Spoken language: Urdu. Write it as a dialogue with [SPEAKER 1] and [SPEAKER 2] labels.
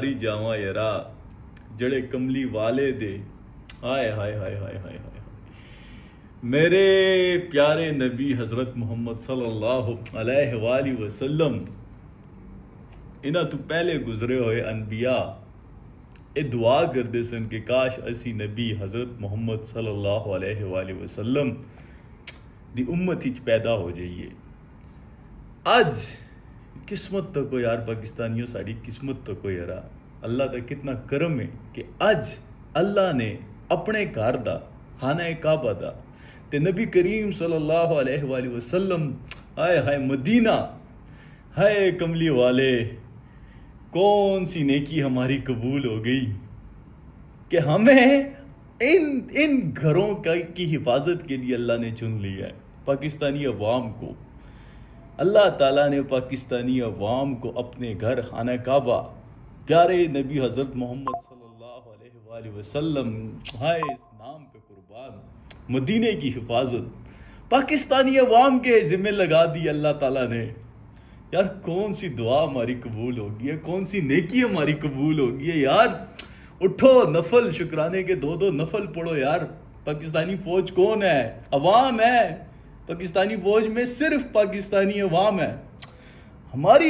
[SPEAKER 1] ہری جاواں یرا جڑے کملی والے دے ہائے ہائے ہائے ہائے ہائے ہائے میرے پیارے نبی حضرت محمد صلی اللہ علیہ وآلہ وسلم انہاں تو پہلے گزرے ہوئے انبیاء اے دعا کردے سن کہ کاش اسی نبی حضرت محمد صلی اللہ علیہ وآلہ وسلم دی امت ہی پیدا ہو جائیے. آج قسمت تو کو یار پاکستانیوں ساری قسمت تو کو یارا اللہ کا کتنا کرم ہے کہ اج اللہ نے اپنے گھر دا خانہ کعبہ دا تے نبی کریم صلی اللہ علیہ وآلہ وسلم ہائے ہائے مدینہ ہائے کملی والے کون سی نیکی ہماری قبول ہو گئی کہ ہمیں ان گھروں کی حفاظت کے لیے اللہ نے چن لیا ہے. پاکستانی عوام کو اللہ تعالیٰ نے پاکستانی عوام کو اپنے گھر خانہ کعبہ پیارے نبی حضرت محمد صلی اللہ علیہ وآلہ وسلم ہائے اس نام پہ قربان مدینے کی حفاظت پاکستانی عوام کے ذمہ لگا دی اللہ تعالیٰ نے. یار کون سی دعا ہماری قبول ہوگی ہے, کون سی نیکی ہماری قبول ہوگی ہے یار. اٹھو نفل شکرانے کے دو نفل پڑھو یار. پاکستانی فوج کون ہے؟ عوام ہے. پاکستانی فوج میں صرف پاکستانی عوام ہے. ہماری